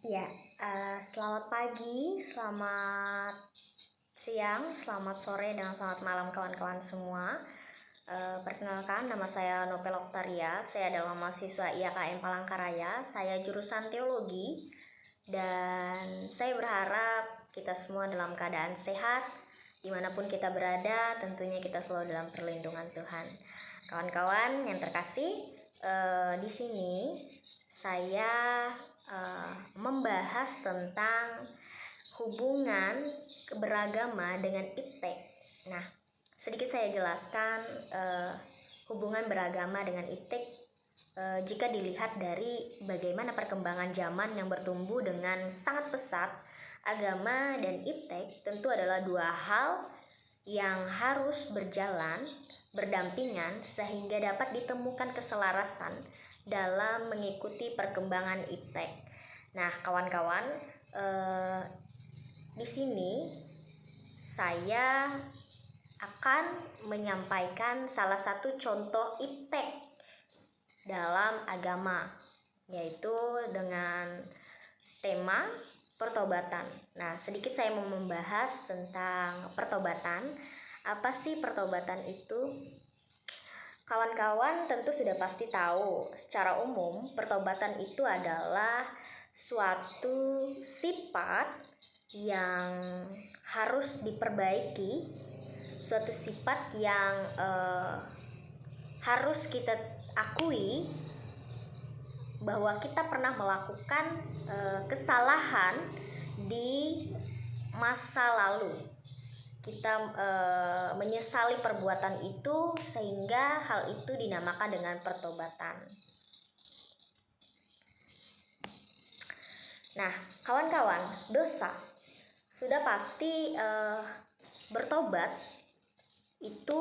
Ya, selamat pagi, selamat siang, selamat sore, dan selamat malam kawan-kawan semua. Perkenalkan, nama saya Nopel Oktaria. Saya adalah mahasiswa IAKM Palangkaraya. Saya jurusan teologi, dan saya berharap kita semua dalam keadaan sehat. Dimanapun kita berada, tentunya kita selalu dalam perlindungan Tuhan. Kawan-kawan yang terkasih, di sini saya membahas tentang hubungan beragama dengan iptek. Nah, sedikit saya jelaskan hubungan beragama dengan iptek jika dilihat dari bagaimana perkembangan zaman yang bertumbuh dengan sangat pesat. Agama dan iptek tentu adalah dua hal yang harus berjalan berdampingan sehingga dapat ditemukan keselarasan dalam mengikuti perkembangan iptek. Nah, kawan-kawan, di sini saya akan menyampaikan salah satu contoh iptek dalam agama, yaitu dengan tema pertobatan. Nah, sedikit saya mau membahas tentang pertobatan. Apa sih pertobatan itu? Kawan-kawan tentu sudah pasti tahu, secara umum pertobatan itu adalah suatu sifat yang harus diperbaiki, suatu sifat yang harus kita akui bahwa kita pernah melakukan kesalahan di masa lalu. Kita menyesali perbuatan itu sehingga hal itu dinamakan dengan pertobatan. Nah, kawan-kawan, dosa sudah pasti bertobat itu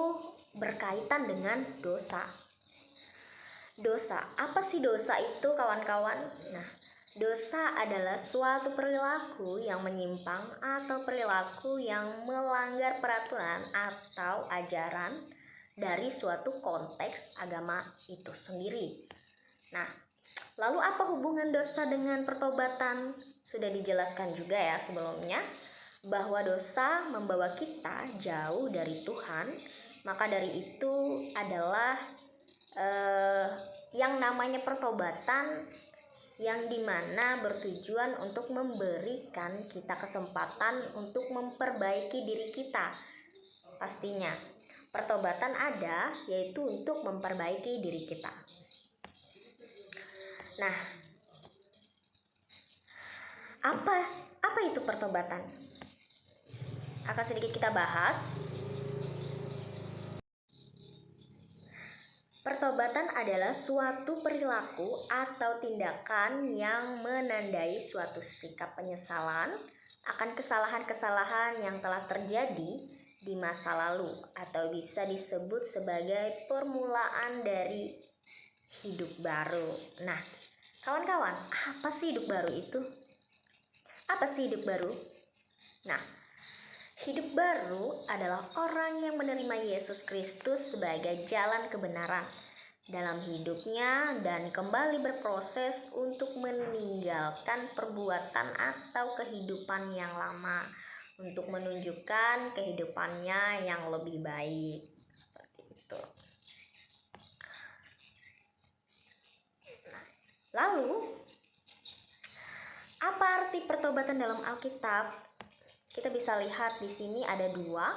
berkaitan dengan dosa. Dosa, apa sih dosa itu, kawan-kawan? Nah, dosa adalah suatu perilaku yang menyimpang atau perilaku yang melanggar peraturan atau ajaran dari suatu konteks agama itu sendiri. Nah, lalu apa hubungan dosa dengan pertobatan? Sudah dijelaskan juga ya sebelumnya, bahwa dosa membawa kita jauh dari Tuhan. Maka dari itu adalah yang namanya pertobatan, yang dimana bertujuan untuk memberikan kita kesempatan untuk memperbaiki diri kita. Pastinya pertobatan ada yaitu untuk memperbaiki diri kita. Nah, apa itu pertobatan? Akan sedikit kita bahas. Pertobatan adalah suatu perilaku atau tindakan yang menandai suatu sikap penyesalan akan kesalahan-kesalahan yang telah terjadi di masa lalu, atau bisa disebut sebagai permulaan dari hidup baru. Nah, kawan-kawan, apa sih hidup baru itu? Apa sih hidup baru? Nah, hidup baru adalah orang yang menerima Yesus Kristus sebagai jalan kebenaran dalam hidupnya dan kembali berproses untuk meninggalkan perbuatan atau kehidupan yang lama untuk menunjukkan kehidupannya yang lebih baik. Seperti itu. Lalu, apa arti pertobatan dalam Alkitab? Kita bisa lihat di sini ada dua,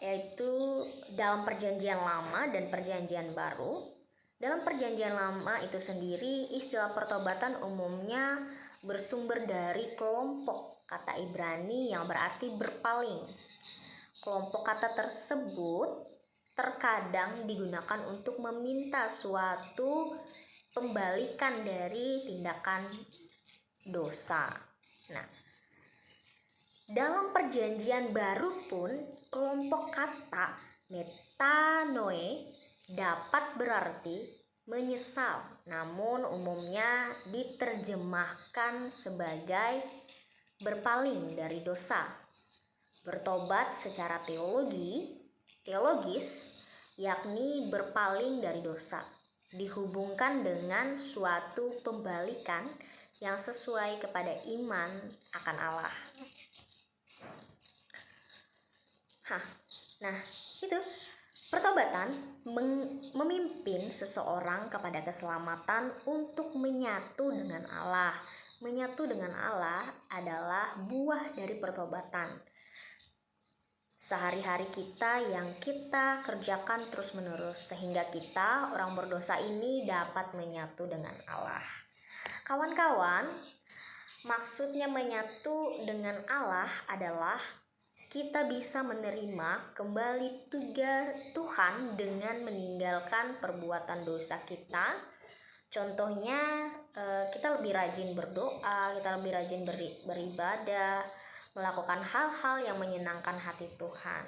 yaitu dalam perjanjian lama dan perjanjian baru. Dalam perjanjian lama itu sendiri, istilah pertobatan umumnya bersumber dari kelompok kata Ibrani yang berarti berpaling. Kelompok kata tersebut terkadang digunakan untuk meminta suatu pembalikan dari tindakan dosa. Nah, dalam perjanjian baru pun, kelompok kata metanoe dapat berarti menyesal, namun umumnya diterjemahkan sebagai berpaling dari dosa. Bertobat secara teologis, yakni berpaling dari dosa, dihubungkan dengan suatu pembalikan yang sesuai kepada iman akan Allah. Nah, itu pertobatan memimpin seseorang kepada keselamatan untuk menyatu dengan Allah. Menyatu dengan Allah adalah buah dari pertobatan. Sehari-hari kita yang kita kerjakan terus-menerus sehingga kita orang berdosa ini dapat menyatu dengan Allah. Kawan-kawan, maksudnya menyatu dengan Allah adalah kita bisa menerima kembali tugas Tuhan dengan meninggalkan perbuatan dosa kita. Contohnya kita lebih rajin berdoa, kita lebih rajin beribadah, melakukan hal-hal yang menyenangkan hati Tuhan.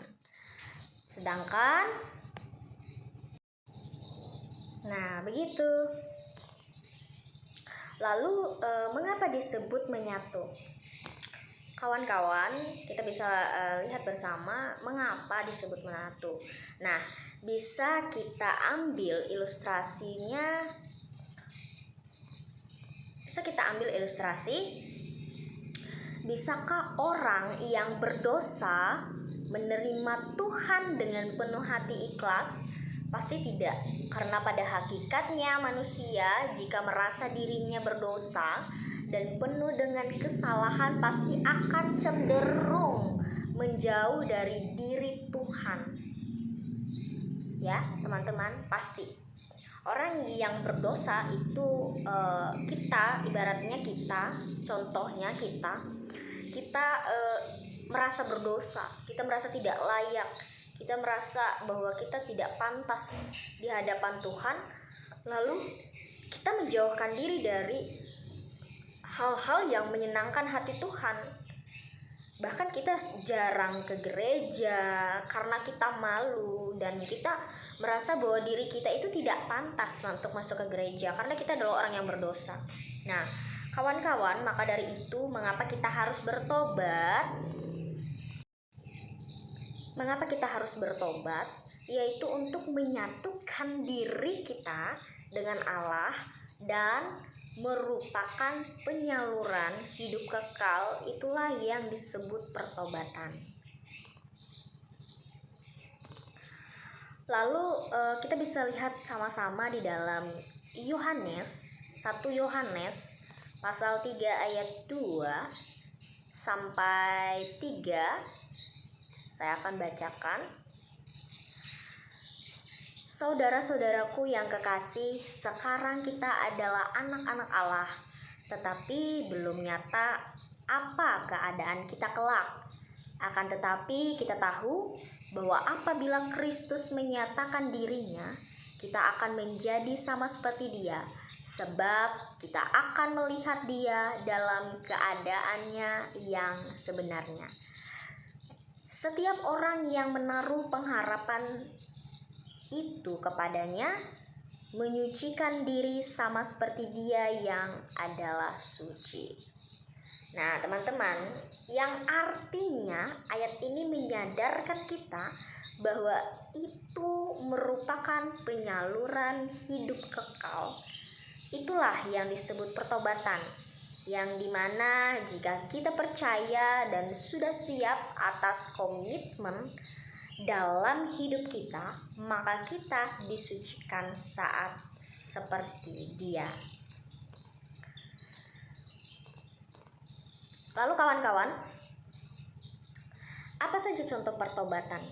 Sedangkan begitu. Lalu mengapa disebut menyatu? Kawan-kawan, kita bisa lihat bersama mengapa disebut menyatu. Nah, bisa kita ambil ilustrasinya. Bisakah orang yang berdosa menerima Tuhan dengan penuh hati ikhlas? Pasti tidak, karena pada hakikatnya manusia jika merasa dirinya berdosa dan penuh dengan kesalahan pasti akan cenderung menjauh dari diri Tuhan. Ya, teman-teman, pasti. Orang yang berdosa itu contohnya kita merasa berdosa, kita merasa tidak layak, kita merasa bahwa kita tidak pantas di hadapan Tuhan, lalu kita menjauhkan diri dari hal-hal yang menyenangkan hati Tuhan. Bahkan kita jarang ke gereja karena kita malu dan kita merasa bahwa diri kita itu tidak pantas untuk masuk ke gereja karena kita adalah orang yang berdosa. Nah, kawan-kawan, maka dari itu mengapa kita harus bertobat? Yaitu untuk menyatukan diri kita dengan Allah dan merupakan penyaluran hidup kekal. Itulah yang disebut pertobatan. Lalu kita bisa lihat sama-sama di dalam 1 Yohanes pasal 3 ayat 2 sampai 3. Saya akan bacakan. Saudara-saudaraku yang kekasih, sekarang kita adalah anak-anak Allah, tetapi belum nyata apa keadaan kita kelak. Akan tetapi kita tahu bahwa apabila Kristus menyatakan dirinya, kita akan menjadi sama seperti Dia, sebab kita akan melihat Dia dalam keadaannya yang sebenarnya. Setiap orang yang menaruh pengharapan itu kepadanya menyucikan diri sama seperti Dia yang adalah suci. Nah, teman-teman, yang artinya ayat ini menyadarkan kita bahwa itu merupakan penyaluran hidup kekal. Itulah yang disebut pertobatan, yang dimana jika kita percaya dan sudah siap atas komitmen dalam hidup kita, maka kita disucikan saat seperti Dia. Lalu kawan-kawan, apa saja contoh pertobatan?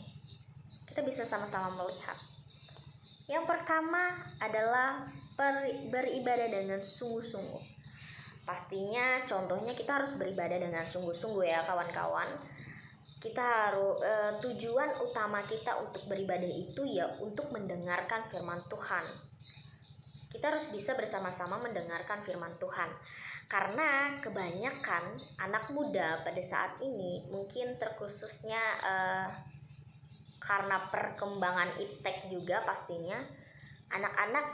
Kita bisa sama-sama melihat. Yang pertama adalah beribadah dengan sungguh-sungguh. Pastinya contohnya kita harus beribadah dengan sungguh-sungguh ya kawan-kawan. Kita harus tujuan utama kita untuk beribadah itu ya untuk mendengarkan firman Tuhan. Kita harus bisa bersama-sama mendengarkan firman Tuhan. Karena kebanyakan anak muda pada saat ini mungkin terkhususnya karena perkembangan iptek juga pastinya anak-anak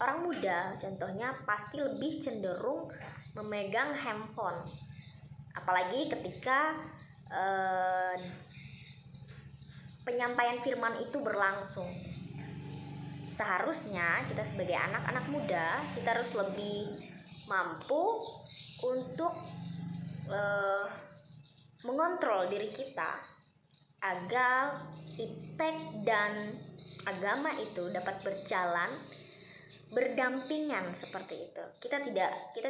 orang muda contohnya pasti lebih cenderung memegang handphone. Apalagi ketika penyampaian firman itu berlangsung. Seharusnya kita sebagai anak-anak muda kita harus lebih mampu untuk mengontrol diri kita agar iptek dan agama itu dapat berjalan berdampingan seperti itu. Kita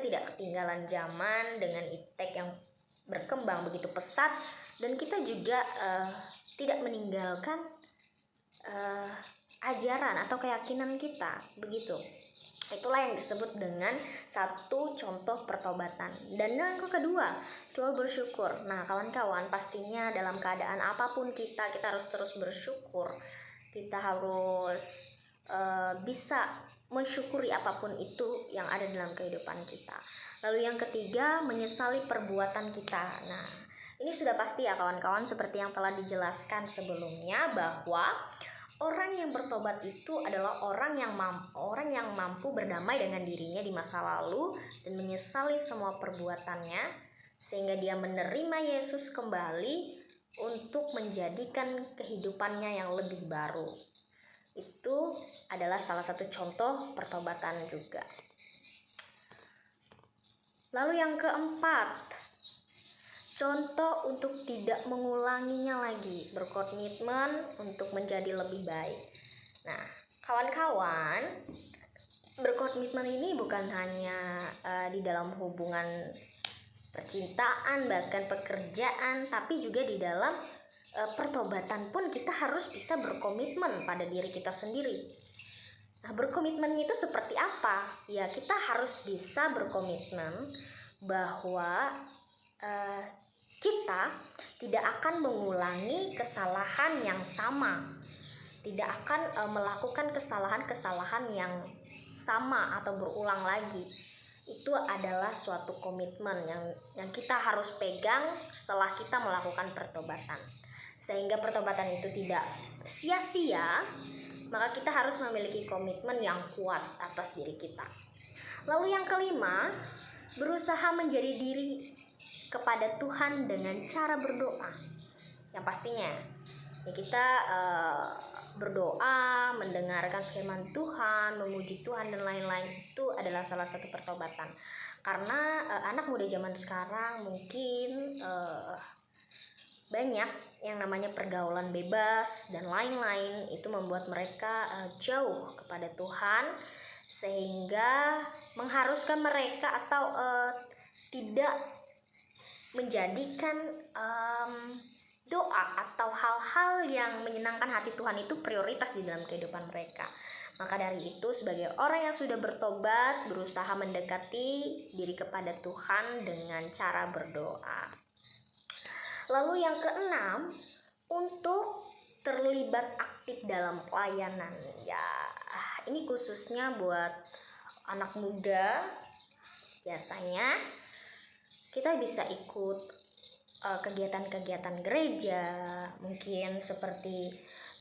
tidak ketinggalan zaman dengan iptek yang berkembang begitu pesat, dan kita juga tidak meninggalkan ajaran atau keyakinan kita begitu. Itulah yang disebut dengan satu contoh pertobatan. Dan yang kedua, selalu bersyukur. Nah, kawan-kawan, pastinya dalam keadaan apapun kita harus terus bersyukur. Kita harus bisa mensyukuri apapun itu yang ada dalam kehidupan kita. Lalu yang ketiga, menyesali perbuatan kita. Nah, ini sudah pasti ya kawan-kawan, seperti yang telah dijelaskan sebelumnya, bahwa orang yang bertobat itu adalah orang yang mampu berdamai dengan dirinya di masa lalu dan menyesali semua perbuatannya, sehingga dia menerima Yesus kembali untuk menjadikan kehidupannya yang lebih baru. Itu adalah salah satu contoh pertobatan juga. Lalu yang keempat, contoh untuk tidak mengulanginya lagi, berkomitmen untuk menjadi lebih baik. Nah, kawan-kawan, berkomitmen ini bukan hanya di dalam hubungan percintaan, bahkan pekerjaan, tapi juga di dalam pertobatan pun kita harus bisa berkomitmen pada diri kita sendiri. Nah, berkomitmen itu seperti apa? Ya, kita harus bisa berkomitmen bahwa kita tidak akan mengulangi kesalahan yang sama, tidak akan melakukan kesalahan-kesalahan yang sama atau berulang lagi. Itu adalah suatu komitmen yang kita harus pegang setelah kita melakukan pertobatan, sehingga pertobatan itu tidak sia-sia. Maka kita harus memiliki komitmen yang kuat atas diri kita. Lalu yang kelima, berusaha menjadi diri kepada Tuhan dengan cara berdoa. Yang pastinya ya kita berdoa, mendengarkan firman Tuhan, memuji Tuhan dan lain-lain, itu adalah salah satu pertobatan. Karena anak muda zaman sekarang mungkin banyak yang namanya pergaulan bebas dan lain-lain, itu membuat mereka jauh kepada Tuhan, sehingga mengharuskan mereka atau tidak menjadikan doa atau hal-hal yang menyenangkan hati Tuhan itu prioritas di dalam kehidupan mereka. Maka dari itu, sebagai orang yang sudah bertobat, berusaha mendekati diri kepada Tuhan dengan cara berdoa. Lalu yang keenam, untuk terlibat aktif dalam pelayanan. Ya, ini khususnya buat anak muda. Biasanya kita bisa ikut kegiatan-kegiatan gereja, mungkin seperti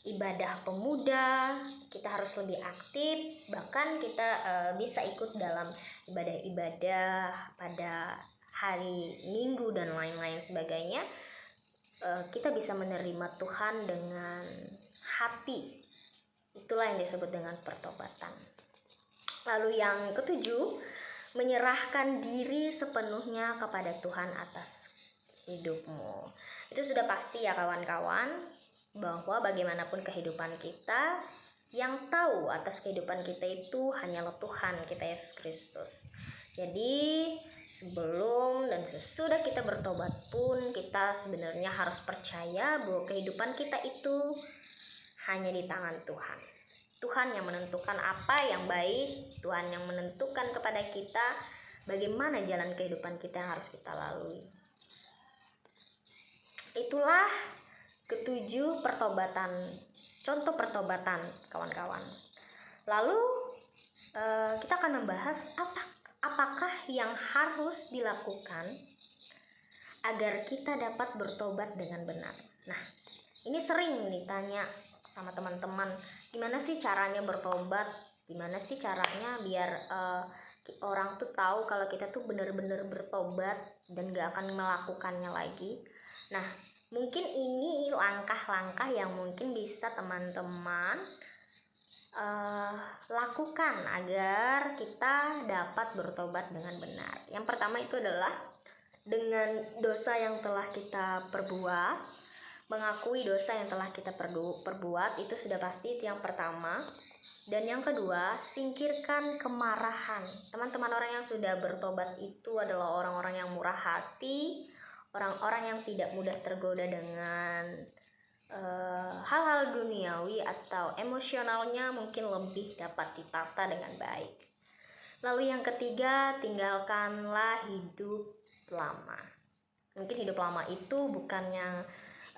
ibadah pemuda. Kita harus lebih aktif, bahkan kita bisa ikut dalam ibadah-ibadah pada hari Minggu dan lain-lain sebagainya. Kita bisa menerima Tuhan dengan hati. Itulah yang disebut dengan pertobatan. Lalu yang ketujuh, menyerahkan diri sepenuhnya kepada Tuhan atas hidupmu. Itu sudah pasti ya kawan-kawan, bahwa bagaimanapun kehidupan kita, yang tahu atas kehidupan kita itu hanyalah Tuhan kita, Yesus Kristus. Jadi sebelum dan sesudah kita bertobat pun, kita sebenarnya harus percaya bahwa kehidupan kita itu hanya di tangan Tuhan. Tuhan yang menentukan apa yang baik, Tuhan yang menentukan kepada kita bagaimana jalan kehidupan kita yang harus kita lalui. Itulah ketujuh pertobatan, contoh pertobatan kawan-kawan. Lalu kita akan membahas apakah yang harus dilakukan agar kita dapat bertobat dengan benar. Nah, ini sering ditanya sama teman-teman, gimana sih caranya bertobat, gimana sih caranya biar orang tuh tahu kalau kita tuh benar-benar bertobat dan gak akan melakukannya lagi. Nah, mungkin ini langkah-langkah yang mungkin bisa teman-teman lakukan agar kita dapat bertobat dengan benar. Yang pertama itu adalah dengan dosa yang telah kita perbuat, mengakui dosa yang telah kita perbuat, itu sudah pasti, itu yang pertama. Dan yang kedua, singkirkan kemarahan. Teman-teman, orang yang sudah bertobat itu adalah orang-orang yang murah hati, orang-orang yang tidak mudah tergoda dengan hal-hal duniawi atau emosionalnya mungkin lebih dapat ditata dengan baik. Lalu yang ketiga, tinggalkanlah hidup lama. Mungkin hidup lama itu bukan yang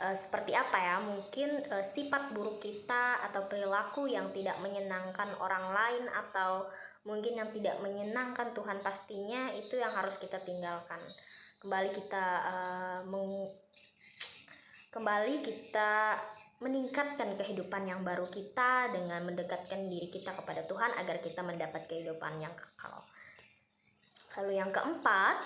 seperti apa ya, mungkin sifat buruk kita atau perilaku yang tidak menyenangkan orang lain atau mungkin yang tidak menyenangkan Tuhan, pastinya itu yang harus kita tinggalkan. Kembali kita meningkatkan kehidupan yang baru kita dengan mendekatkan diri kita kepada Tuhan agar kita mendapat kehidupan yang kekal. Lalu yang keempat,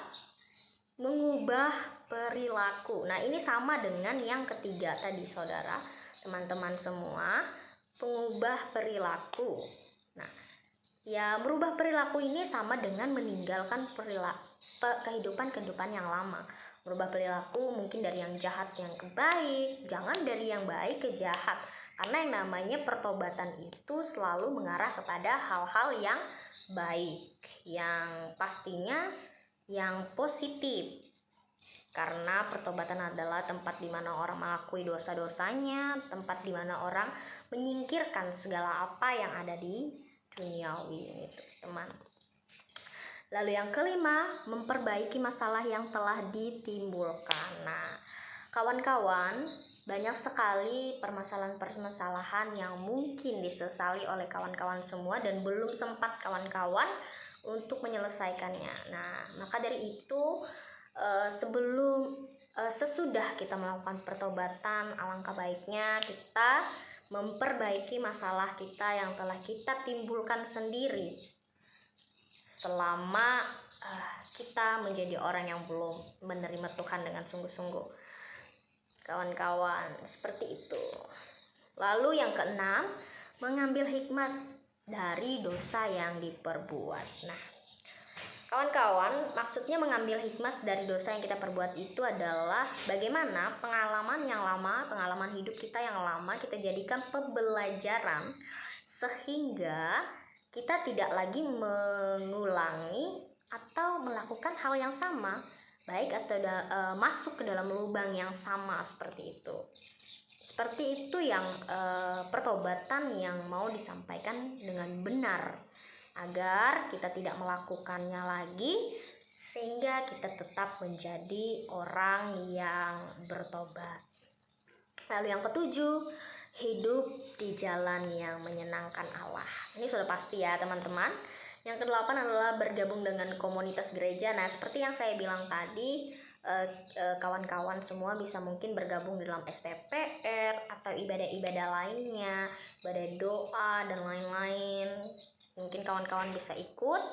mengubah perilaku. Nah, ini sama dengan yang ketiga tadi, saudara, teman-teman semua, mengubah perilaku. Nah, ya, merubah perilaku ini sama dengan meninggalkan kehidupan yang lama. Merubah perilaku mungkin dari yang jahat yang ke baik, jangan dari yang baik ke jahat. Karena yang namanya pertobatan itu selalu mengarah kepada hal-hal yang baik, yang pastinya yang positif. Karena pertobatan adalah tempat di mana orang mengakui dosa-dosanya, tempat di mana orang menyingkirkan segala apa yang ada di duniawi itu, teman. Lalu yang kelima, memperbaiki masalah yang telah ditimbulkan. Nah, kawan-kawan, banyak sekali permasalahan-permasalahan yang mungkin disesali oleh kawan-kawan semua dan belum sempat kawan-kawan untuk menyelesaikannya. Nah, maka dari itu sesudah kita melakukan pertobatan, alangkah baiknya kita memperbaiki masalah kita yang telah kita timbulkan sendiri selama kita menjadi orang yang belum menerima Tuhan dengan sungguh-sungguh. Kawan-kawan, seperti itu. Lalu yang keenam, mengambil hikmat dari dosa yang diperbuat. Nah, kawan-kawan, maksudnya mengambil hikmat dari dosa yang kita perbuat itu adalah bagaimana pengalaman yang lama, pengalaman hidup kita yang lama kita jadikan pembelajaran sehingga kita tidak lagi mengulangi atau melakukan hal yang sama, baik atau masuk ke dalam lubang yang sama seperti itu. Seperti itu yang pertobatan yang mau disampaikan dengan benar, agar kita tidak melakukannya lagi sehingga kita tetap menjadi orang yang bertobat. Lalu yang ketujuh, hidup di jalan yang menyenangkan Allah. Ini sudah pasti ya, teman-teman. Yang kedelapan adalah bergabung dengan komunitas gereja. Nah, seperti yang saya bilang tadi, kawan-kawan semua bisa mungkin bergabung dalam SPPR atau ibadah-ibadah lainnya, ibadah doa dan lain-lain. Mungkin kawan-kawan bisa ikut.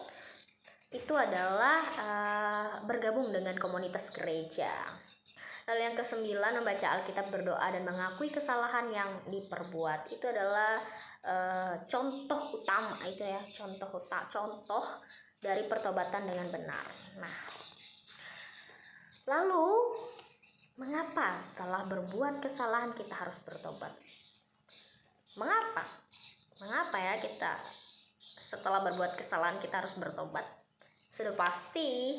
Itu adalah bergabung dengan komunitas gereja. Lalu yang kesembilan, membaca Alkitab, berdoa dan mengakui kesalahan yang diperbuat. Itu adalah contoh utama itu ya, contoh dari pertobatan dengan benar. Nah, lalu mengapa setelah berbuat kesalahan kita harus bertobat? Mengapa ya kita setelah berbuat kesalahan kita harus bertobat? Sudah pasti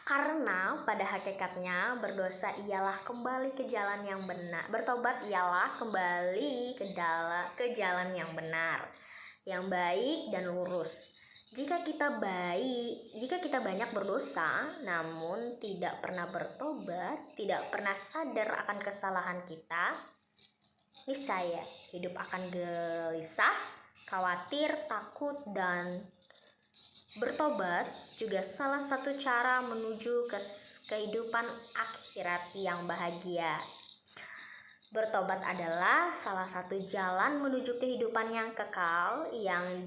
karena pada hakikatnya berdosa ialah kembali ke jalan yang benar. Bertobat ialah kembali ke jalan yang benar, yang baik dan lurus. Jika kita banyak berdosa namun tidak pernah bertobat, tidak pernah sadar akan kesalahan kita, niscaya hidup akan gelisah, khawatir, takut, dan bertobat juga salah satu cara menuju ke kehidupan akhirat yang bahagia. Bertobat adalah salah satu jalan menuju kehidupan yang kekal, yang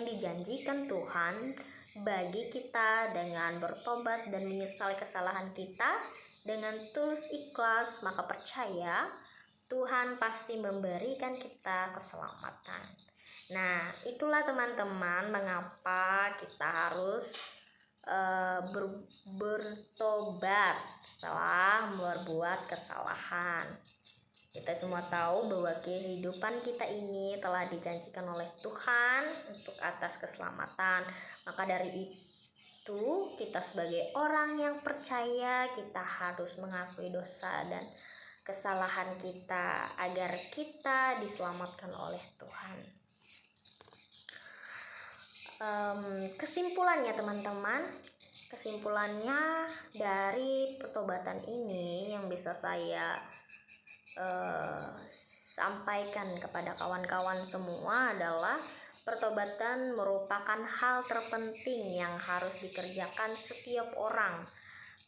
dijanjikan Tuhan bagi kita. Dengan bertobat dan menyesali kesalahan kita dengan tulus ikhlas, maka percaya Tuhan pasti memberikan kita keselamatan. Nah, itulah teman-teman mengapa kita harus bertobat setelah berbuat kesalahan. Kita semua tahu bahwa kehidupan kita ini telah dijanjikan oleh Tuhan untuk atas keselamatan. Maka dari itu, kita sebagai orang yang percaya, kita harus mengakui dosa dan kesalahan kita agar kita diselamatkan oleh Tuhan. Kesimpulannya teman-teman, kesimpulannya dari pertobatan ini yang bisa saya sampaikan kepada kawan-kawan semua adalah pertobatan merupakan hal terpenting yang harus dikerjakan setiap orang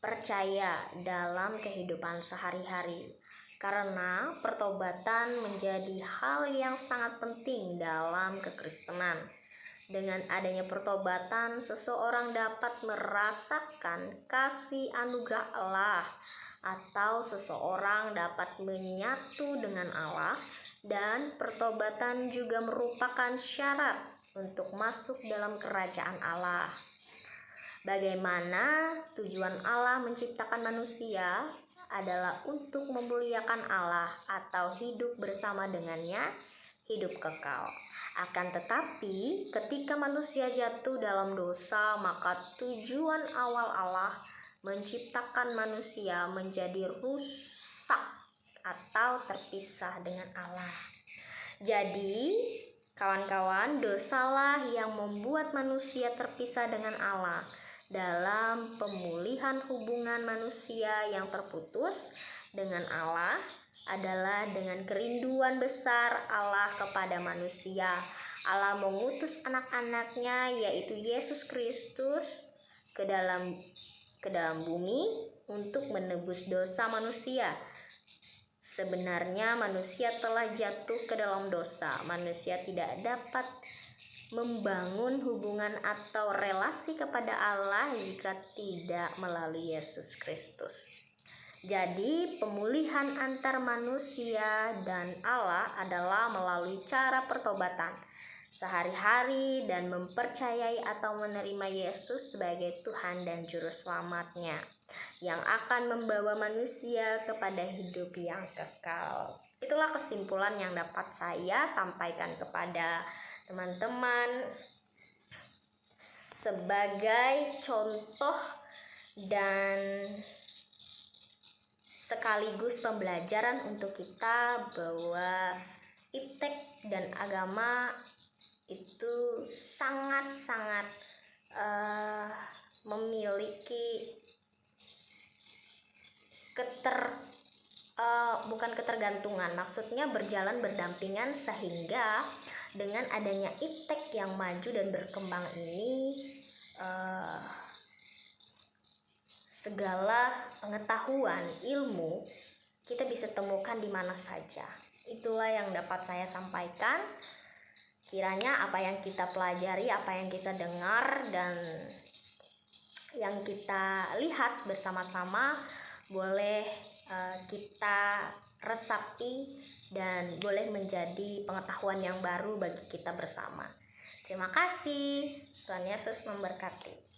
percaya dalam kehidupan sehari-hari. Karena pertobatan menjadi hal yang sangat penting dalam kekristenan. Dengan adanya pertobatan, seseorang dapat merasakan kasih anugerah Allah, atau seseorang dapat menyatu dengan Allah, dan pertobatan juga merupakan syarat untuk masuk dalam kerajaan Allah. Bagaimana tujuan Allah menciptakan manusia adalah untuk memuliakan Allah atau hidup bersama dengannya, hidup kekal. Akan tetapi ketika manusia jatuh dalam dosa, maka tujuan awal Allah menciptakan manusia menjadi rusak atau terpisah dengan Allah. Jadi kawan-kawan, dosalah yang membuat manusia terpisah dengan Allah. Dalam pemulihan hubungan manusia yang terputus dengan Allah adalah dengan kerinduan besar Allah kepada manusia. Allah mengutus anak-anaknya yaitu Yesus Kristus ke dalam bumi untuk menebus dosa manusia. Sebenarnya manusia telah jatuh ke dalam dosa. Manusia tidak dapat membangun hubungan atau relasi kepada Allah jika tidak melalui Yesus Kristus. Jadi pemulihan antar manusia dan Allah adalah melalui cara pertobatan sehari-hari dan mempercayai atau menerima Yesus sebagai Tuhan dan Juru Selamatnya yang akan membawa manusia kepada hidup yang kekal. Itulah kesimpulan yang dapat saya sampaikan kepada teman-teman sebagai contoh dan sekaligus pembelajaran untuk kita bahwa iptek dan agama itu sangat-sangat memiliki bukan ketergantungan, maksudnya berjalan berdampingan, sehingga dengan adanya iptek yang maju dan berkembang ini segala pengetahuan, ilmu kita bisa temukan di mana saja. Itulah yang dapat saya sampaikan. Kiranya apa yang kita pelajari, apa yang kita dengar, dan yang kita lihat bersama-sama boleh kita resapi dan boleh menjadi pengetahuan yang baru bagi kita bersama. Terima kasih. Tuhan Yesus memberkati.